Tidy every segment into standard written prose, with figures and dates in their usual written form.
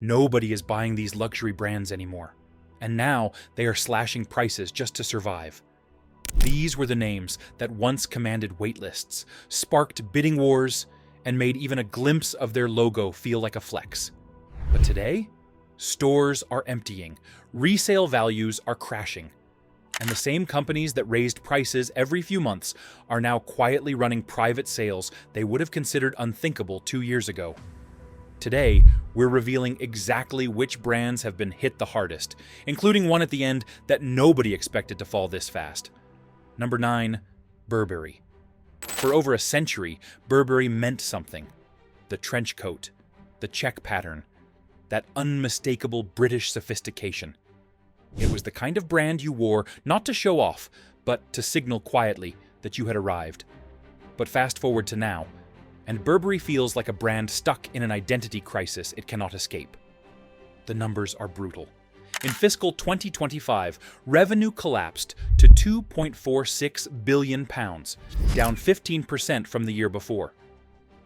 Nobody is buying these luxury brands anymore, and now they are slashing prices just to survive. These were the names that once commanded waitlists, sparked bidding wars, and made even a glimpse of their logo feel like a flex. But today, stores are emptying, resale values are crashing, and the same companies that raised prices every few months are now quietly running private sales they would have considered unthinkable 2 years ago. Today, we're revealing exactly which brands have been hit the hardest, including one at the end that nobody expected to fall this fast. Number 9, Burberry. For over a century, Burberry meant something. The trench coat, the check pattern, that unmistakable British sophistication. It was the kind of brand you wore not to show off, but to signal quietly that you had arrived. But fast forward to now, and Burberry feels like a brand stuck in an identity crisis it cannot escape. The numbers are brutal. In fiscal 2025, revenue collapsed to £2.46 billion, down 15% from the year before.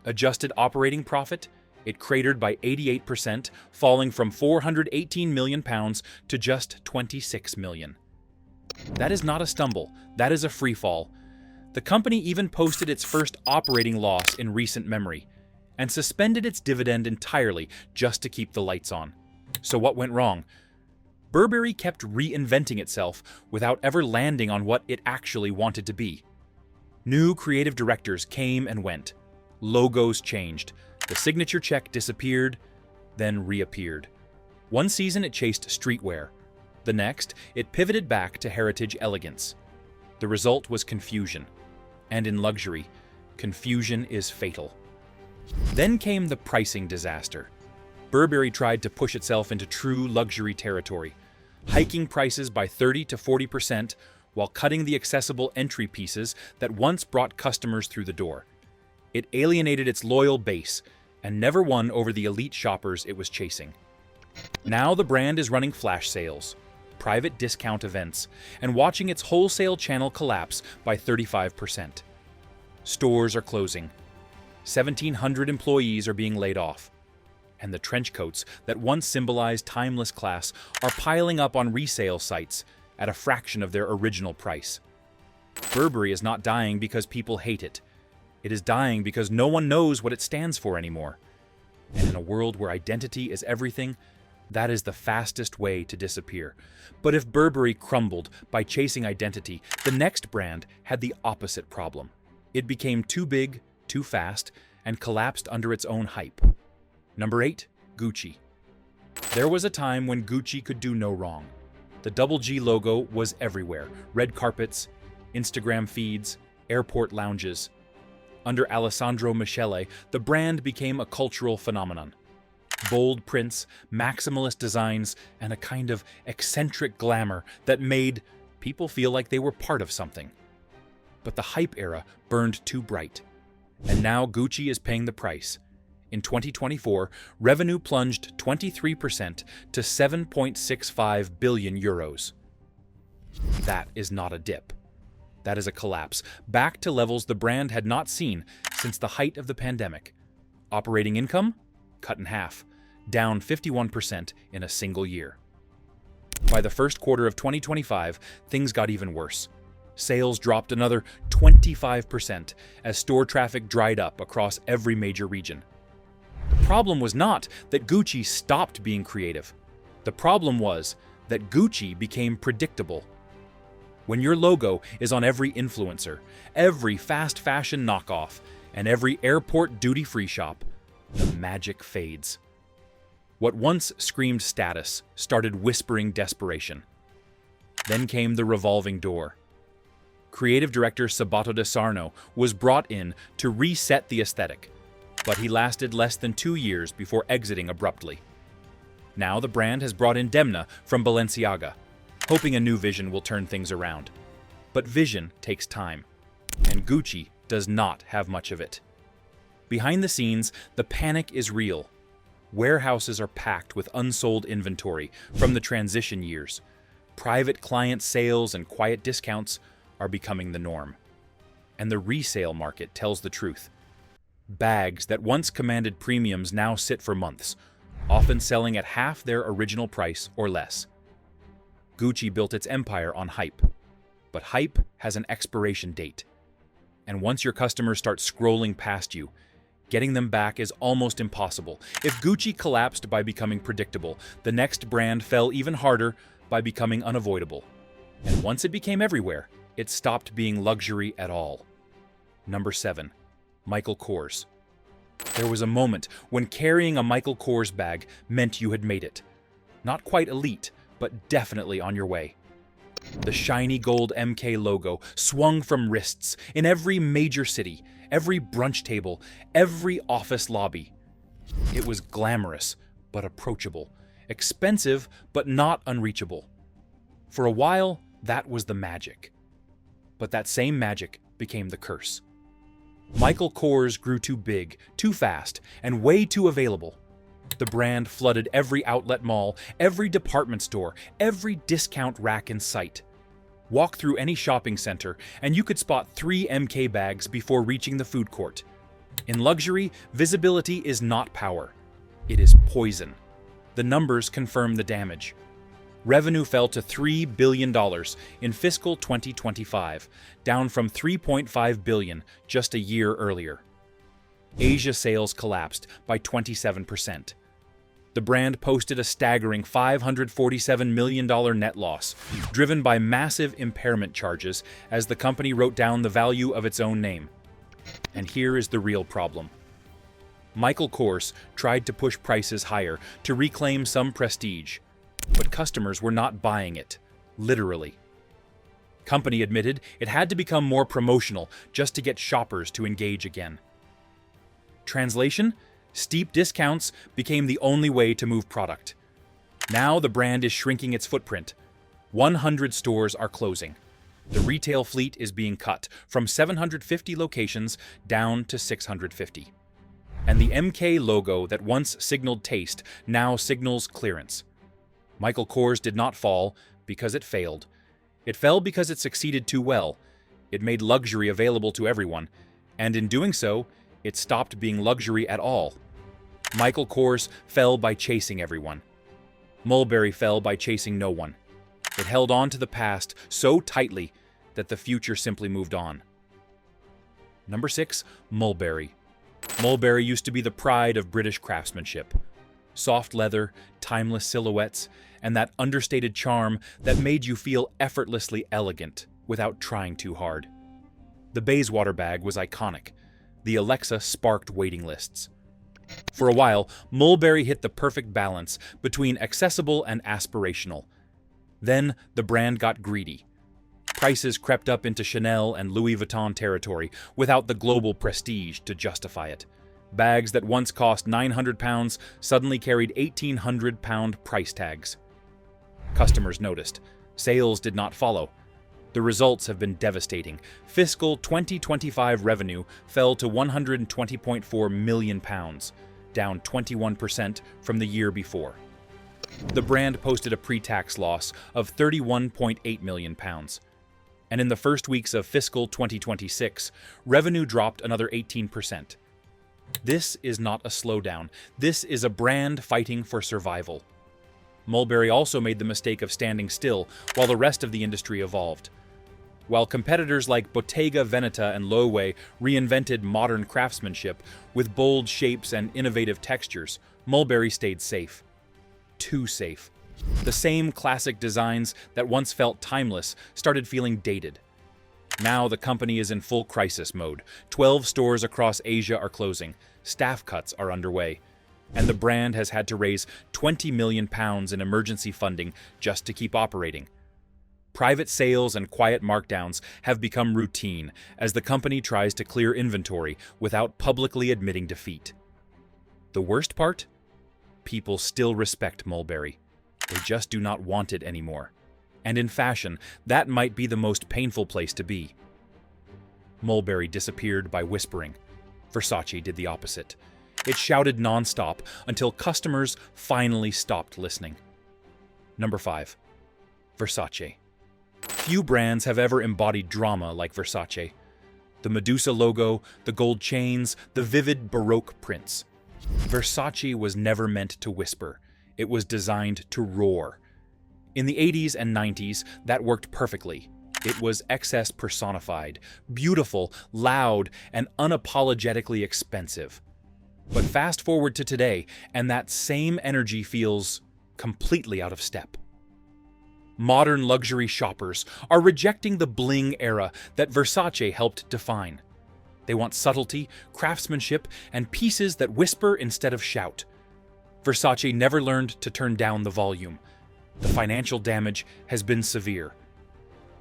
Adjusted operating profit? It cratered by 88%, falling from £418 million to just £26 million. That is not a stumble, that is a free fall. The company even posted its first operating loss in recent memory, and suspended its dividend entirely just to keep the lights on. So what went wrong? Burberry kept reinventing itself without ever landing on what it actually wanted to be. New creative directors came and went. Logos changed. The signature check disappeared, then reappeared. One season it chased streetwear. The next, it pivoted back to heritage elegance. The result was confusion. And in luxury, confusion is fatal. Then came the pricing disaster. Burberry tried to push itself into true luxury territory, hiking prices by 30 to 40% while cutting the accessible entry pieces that once brought customers through the door. It alienated its loyal base and never won over the elite shoppers it was chasing. Now the brand is running flash sales, private discount events, and watching its wholesale channel collapse by 35%. Stores are closing. 1,700 employees are being laid off. And the trench coats that once symbolized timeless class are piling up on resale sites at a fraction of their original price. Burberry is not dying because people hate it. It is dying because no one knows what it stands for anymore. And in a world where identity is everything, that is the fastest way to disappear. But if Burberry crumbled by chasing identity, the next brand had the opposite problem. It became too big, too fast, and collapsed under its own hype. Number 8, Gucci. There was a time when Gucci could do no wrong. The double G logo was everywhere. Red carpets, Instagram feeds, airport lounges. Under Alessandro Michele, the brand became a cultural phenomenon. Bold prints, maximalist designs, and a kind of eccentric glamour that made people feel like they were part of something. But the hype era burned too bright. And now Gucci is paying the price. In 2024, revenue plunged 23% to €7.65 billion. That is not a dip. That is a collapse, back to levels the brand had not seen since the height of the pandemic. Operating income? Cut in half, down 51% in a single year. By the first quarter of 2025, things got even worse. Sales dropped another 25% as store traffic dried up across every major region. The problem was not that Gucci stopped being creative. The problem was that Gucci became predictable. When your logo is on every influencer, every fast fashion knockoff, and every airport duty-free shop, the magic fades. What once screamed status started whispering desperation. Then came the revolving door. Creative director Sabato De Sarno was brought in to reset the aesthetic, but he lasted less than 2 years before exiting abruptly. Now the brand has brought in Demna from Balenciaga, hoping a new vision will turn things around. But vision takes time, and Gucci does not have much of it. Behind the scenes, the panic is real. Warehouses are packed with unsold inventory from the transition years. Private client sales and quiet discounts are becoming the norm. And the resale market tells the truth. Bags that once commanded premiums now sit for months, often selling at half their original price or less. Gucci built its empire on hype, but hype has an expiration date. And once your customers start scrolling past you, getting them back is almost impossible. If Gucci collapsed by becoming predictable, the next brand fell even harder by becoming unavoidable. And once it became everywhere, it stopped being luxury at all. Number 7. Michael Kors. There was a moment when carrying a Michael Kors bag meant you had made it. Not quite elite, but definitely on your way. The shiny gold MK logo swung from wrists in every major city, every brunch table, every office lobby. It was glamorous, but approachable, expensive, but not unreachable. For a while, that was the magic. But that same magic became the curse. Michael Kors grew too big, too fast, and way too available. The brand flooded every outlet mall, every department store, every discount rack in sight. Walk through any shopping center, and you could spot 3 MK bags before reaching the food court. In luxury, visibility is not power. It is poison. The numbers confirm the damage. Revenue fell to $3 billion in fiscal 2025, down from $3.5 billion just a year earlier. Asia sales collapsed by 27%. The brand posted a staggering $547 million net loss, driven by massive impairment charges as the company wrote down the value of its own name. And here is the real problem. Michael Kors tried to push prices higher to reclaim some prestige, but customers were not buying it, literally. Company admitted it had to become more promotional just to get shoppers to engage again. Translation? Steep discounts became the only way to move product. Now the brand is shrinking its footprint. 100 stores are closing. The retail fleet is being cut from 750 locations down to 650. And the MK logo that once signaled taste now signals clearance. Michael Kors did not fall because it failed. It fell because it succeeded too well. It made luxury available to everyone, and in doing so, it stopped being luxury at all. Michael Kors fell by chasing everyone. Mulberry fell by chasing no one. It held on to the past so tightly that the future simply moved on. Number 6, Mulberry. Mulberry used to be the pride of British craftsmanship. Soft leather, timeless silhouettes, and that understated charm that made you feel effortlessly elegant without trying too hard. The Bayswater bag was iconic. The Alexa sparked waiting lists. For a while, Mulberry hit the perfect balance between accessible and aspirational. Then the brand got greedy. Prices crept up into Chanel and Louis Vuitton territory without the global prestige to justify it. Bags that once cost £900 suddenly carried £1,800 price tags. Customers noticed. Sales did not follow. The results have been devastating. Fiscal 2025 revenue fell to £120.4 million, down 21% from the year before. The brand posted a pre-tax loss of £31.8 million. And in the first weeks of fiscal 2026, revenue dropped another 18%. This is not a slowdown. This is a brand fighting for survival. Mulberry also made the mistake of standing still while the rest of the industry evolved. While competitors like Bottega Veneta and Loewe reinvented modern craftsmanship with bold shapes and innovative textures, Mulberry stayed safe. Too safe. The same classic designs that once felt timeless started feeling dated. Now the company is in full crisis mode. 12 stores across Asia are closing. Staff cuts are underway. And the brand has had to raise £20 million in emergency funding just to keep operating. Private sales and quiet markdowns have become routine as the company tries to clear inventory without publicly admitting defeat. The worst part? People still respect Mulberry. They just do not want it anymore. And in fashion, that might be the most painful place to be. Mulberry disappeared by whispering. Versace did the opposite. It shouted nonstop until customers finally stopped listening. Number 5. Versace. Few brands have ever embodied drama like Versace. The Medusa logo, the gold chains, the vivid Baroque prints. Versace was never meant to whisper. It was designed to roar. In the 80s and 90s, that worked perfectly. It was excess personified, beautiful, loud, and unapologetically expensive. But fast forward to today, and that same energy feels completely out of step. Modern luxury shoppers are rejecting the bling era that Versace helped define. They want subtlety, craftsmanship, and pieces that whisper instead of shout. Versace never learned to turn down the volume. The financial damage has been severe.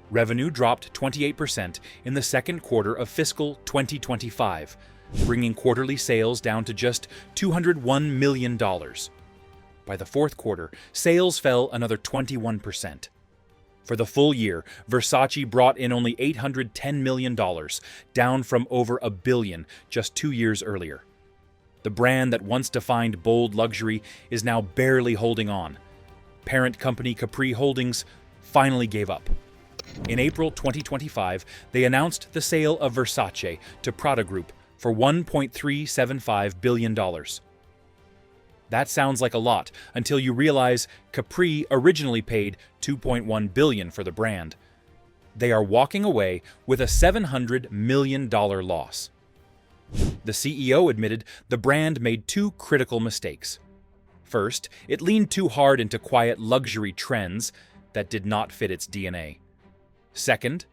Revenue dropped 28% in the second quarter of fiscal 2025, bringing quarterly sales down to just $201 million. By the fourth quarter, sales fell another 21%. For the full year, Versace brought in only $810 million, down from over $1 billion just 2 years earlier. The brand that once defined bold luxury is now barely holding on. Parent company Capri Holdings finally gave up. In April 2025, they announced the sale of Versace to Prada Group for $1.375 billion. That sounds like a lot until you realize Capri originally paid $2.1 billion for the brand. They are walking away with a $700 million loss. The CEO admitted the brand made two critical mistakes. First, it leaned too hard into quiet luxury trends that did not fit its DNA. Second,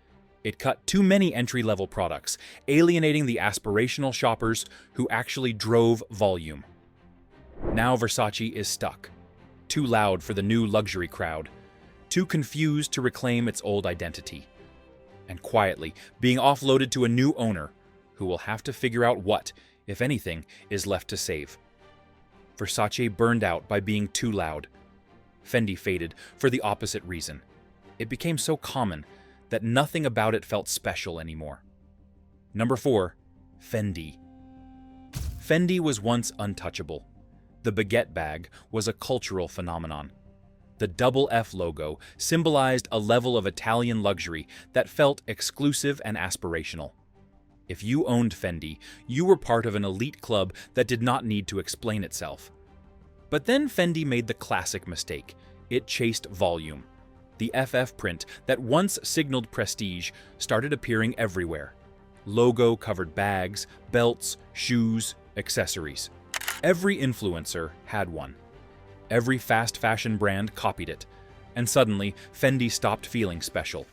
it cut too many entry-level products, alienating the aspirational shoppers who actually drove volume. Now Versace is stuck. Too loud for the new luxury crowd. Too confused to reclaim its old identity. And quietly being offloaded to a new owner who will have to figure out what, if anything, is left to save. Versace burned out by being too loud. Fendi faded for the opposite reason. It became so common that nothing about it felt special anymore. Number 4. Fendi. Fendi was once untouchable. The baguette bag was a cultural phenomenon. The double F logo symbolized a level of Italian luxury that felt exclusive and aspirational. If you owned Fendi, you were part of an elite club that did not need to explain itself. But then Fendi made the classic mistake. It chased volume. The FF print that once signaled prestige started appearing everywhere. Logo-covered bags, belts, shoes, accessories. Every influencer had one. Every fast fashion brand copied it. And suddenly, Fendi stopped feeling special.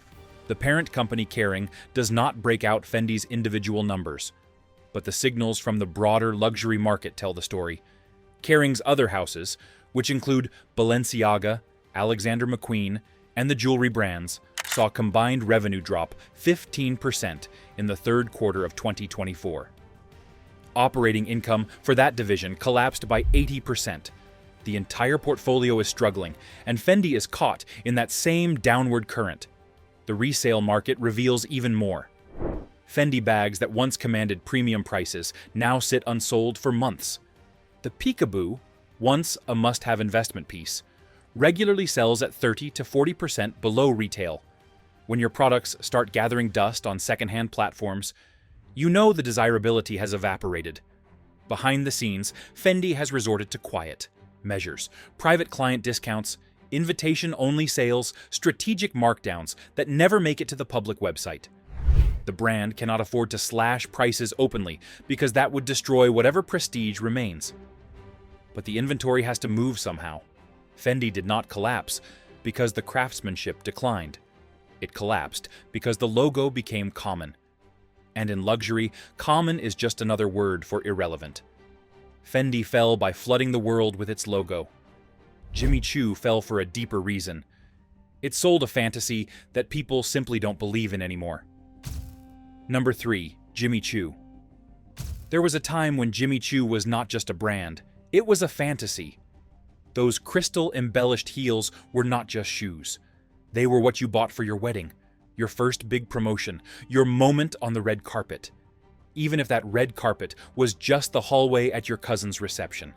The parent company Kering does not break out Fendi's individual numbers, but the signals from the broader luxury market tell the story. Kering's other houses, which include Balenciaga, Alexander McQueen, and the jewelry brands, saw combined revenue drop 15% in the third quarter of 2024. Operating income for that division collapsed by 80%. The entire portfolio is struggling, and Fendi is caught in that same downward current. The resale market reveals even more. Fendi bags that once commanded premium prices now sit unsold for months. The Peekaboo, once a must-have investment piece, regularly sells at 30 to 40% below retail. When your products start gathering dust on secondhand platforms, you know the desirability has evaporated. Behind the scenes, Fendi has resorted to quiet measures, private client discounts, invitation-only sales, strategic markdowns that never make it to the public website. The brand cannot afford to slash prices openly because that would destroy whatever prestige remains. But the inventory has to move somehow. Fendi did not collapse because the craftsmanship declined. It collapsed because the logo became common. And in luxury, common is just another word for irrelevant. Fendi fell by flooding the world with its logo. Jimmy Choo fell for a deeper reason. It sold a fantasy that people simply don't believe in anymore. Number 3. Jimmy Choo. There was a time when Jimmy Choo was not just a brand, it was a fantasy. Those crystal-embellished heels were not just shoes. They were what you bought for your wedding, your first big promotion, your moment on the red carpet. Even if that red carpet was just the hallway at your cousin's reception.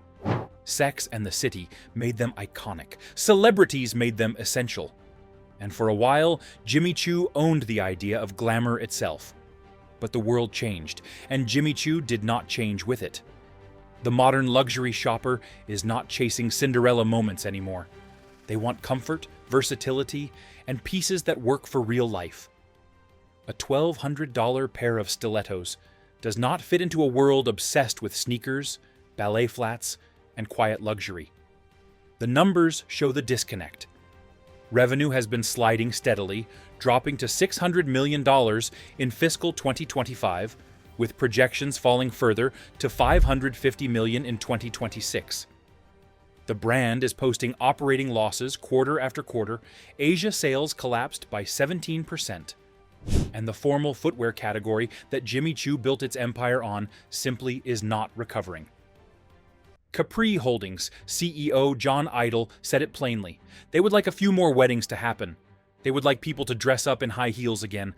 Sex and the City made them iconic. Celebrities made them essential. And for a while, Jimmy Choo owned the idea of glamour itself. But the world changed, and Jimmy Choo did not change with it. The modern luxury shopper is not chasing Cinderella moments anymore. They want comfort, versatility, and pieces that work for real life. A $1,200 pair of stilettos does not fit into a world obsessed with sneakers, ballet flats, and quiet luxury. The numbers show the disconnect. Revenue has been sliding steadily, dropping to $600 million in fiscal 2025, with projections falling further to $550 million in 2026. The brand is posting operating losses quarter after quarter. Asia sales collapsed by 17%. And the formal footwear category that Jimmy Choo built its empire on simply is not recovering. Capri Holdings CEO John Idle said it plainly. They would like a few more weddings to happen. They would like people to dress up in high heels again.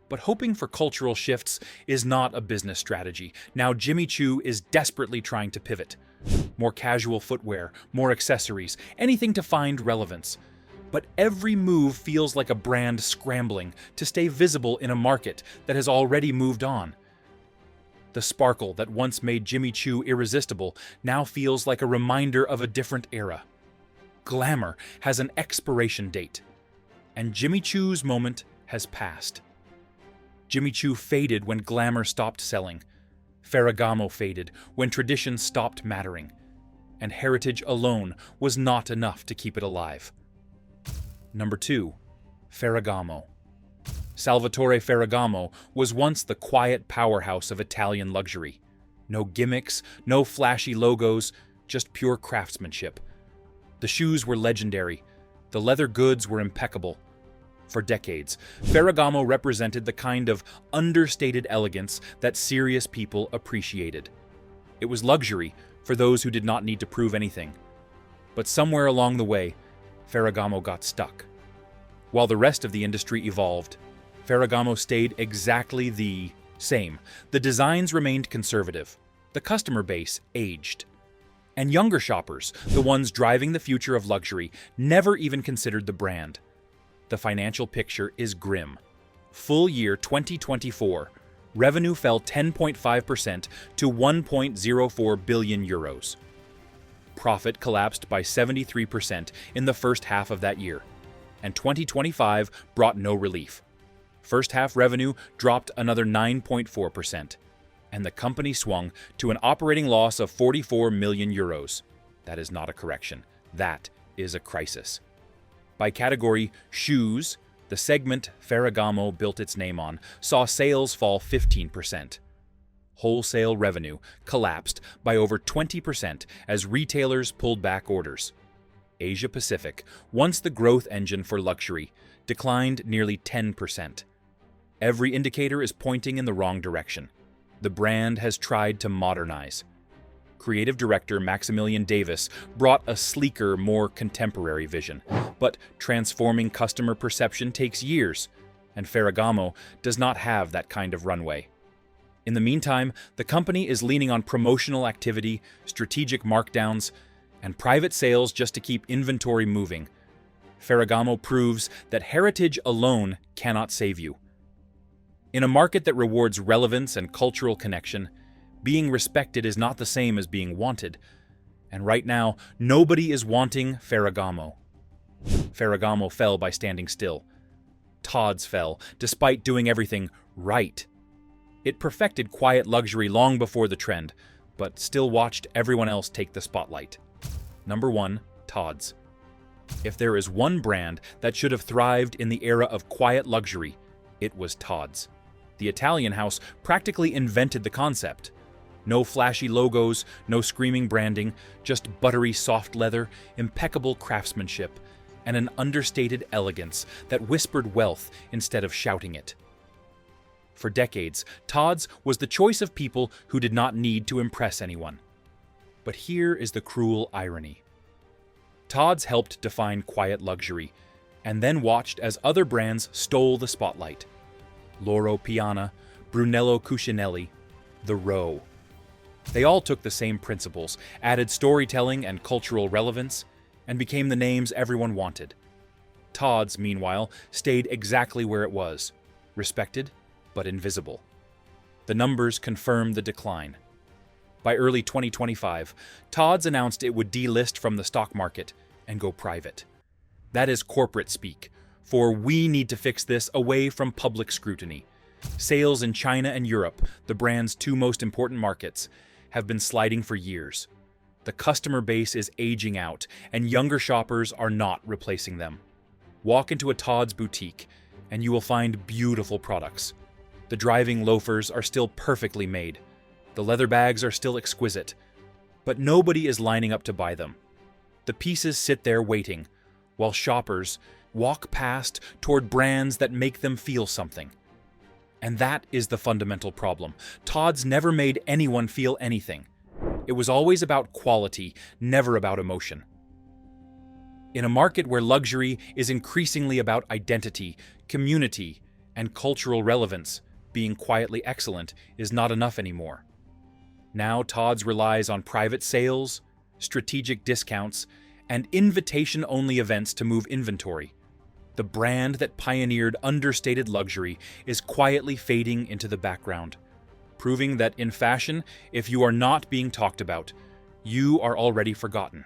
But hoping for cultural shifts is not a business strategy. Now Jimmy Choo is desperately trying to pivot. More casual footwear, more accessories, anything to find relevance. But every move feels like a brand scrambling to stay visible in a market that has already moved on. The sparkle that once made Jimmy Choo irresistible now feels like a reminder of a different era. Glamour has an expiration date, and Jimmy Choo's moment has passed. Jimmy Choo faded when glamour stopped selling. Ferragamo faded when tradition stopped mattering. And heritage alone was not enough to keep it alive. Number 2. Ferragamo. Salvatore Ferragamo was once the quiet powerhouse of Italian luxury. No gimmicks, no flashy logos, just pure craftsmanship. The shoes were legendary. The leather goods were impeccable. For decades, Ferragamo represented the kind of understated elegance that serious people appreciated. It was luxury for those who did not need to prove anything. But somewhere along the way, Ferragamo got stuck. While the rest of the industry evolved, Ferragamo stayed exactly the same. The designs remained conservative. The customer base aged. And younger shoppers, the ones driving the future of luxury, never even considered the brand. The financial picture is grim. Full year 2024, revenue fell 10.5% to 1.04 billion euros. Profit collapsed by 73% in the first half of that year, and 2025 brought no relief. First half revenue dropped another 9.4%, and the company swung to an operating loss of 44 million euros. That is not a correction. That is a crisis. By category, shoes, the segment Ferragamo built its name on, saw sales fall 15%. Wholesale revenue collapsed by over 20% as retailers pulled back orders. Asia Pacific, once the growth engine for luxury, declined nearly 10%. Every indicator is pointing in the wrong direction. The brand has tried to modernize. Creative director Maximilian Davis brought a sleeker, more contemporary vision. But transforming customer perception takes years, and Ferragamo does not have that kind of runway. In the meantime, the company is leaning on promotional activity, strategic markdowns, and private sales just to keep inventory moving. Ferragamo proves that heritage alone cannot save you. In a market that rewards relevance and cultural connection, being respected is not the same as being wanted. And right now, nobody is wanting Ferragamo. Ferragamo fell by standing still. Tod's fell, despite doing everything right. It perfected quiet luxury long before the trend, but still watched everyone else take the spotlight. Number 1, Tod's. If there is one brand that should have thrived in the era of quiet luxury, it was Tod's. The Italian house practically invented the concept. No flashy logos, no screaming branding, just buttery soft leather, impeccable craftsmanship, and an understated elegance that whispered wealth instead of shouting it. For decades, Tod's was the choice of people who did not need to impress anyone. But here is the cruel irony. Tod's helped define quiet luxury, and then watched as other brands stole the spotlight. Loro Piana, Brunello Cucinelli, The Row. They all took the same principles, added storytelling and cultural relevance, and became the names everyone wanted. Tod's, meanwhile, stayed exactly where it was, respected but invisible. The numbers confirm the decline. By early 2025, Tod's announced it would delist from the stock market and go private. That is corporate speak, for we need to fix this away from public scrutiny. Sales in China and Europe, the brand's two most important markets, have been sliding for years. The customer base is aging out, and younger shoppers are not replacing them. Walk into a Tod's boutique, and you will find beautiful products. The driving loafers are still perfectly made. The leather bags are still exquisite. But nobody is lining up to buy them. The pieces sit there waiting, while shoppers walk past toward brands that make them feel something. And that is the fundamental problem. Tod's never made anyone feel anything. It was always about quality, never about emotion. In a market where luxury is increasingly about identity, community, and cultural relevance, being quietly excellent is not enough anymore. Now Tod's relies on private sales, strategic discounts, and invitation-only events to move inventory. The brand that pioneered understated luxury is quietly fading into the background, proving that in fashion, if you are not being talked about, you are already forgotten.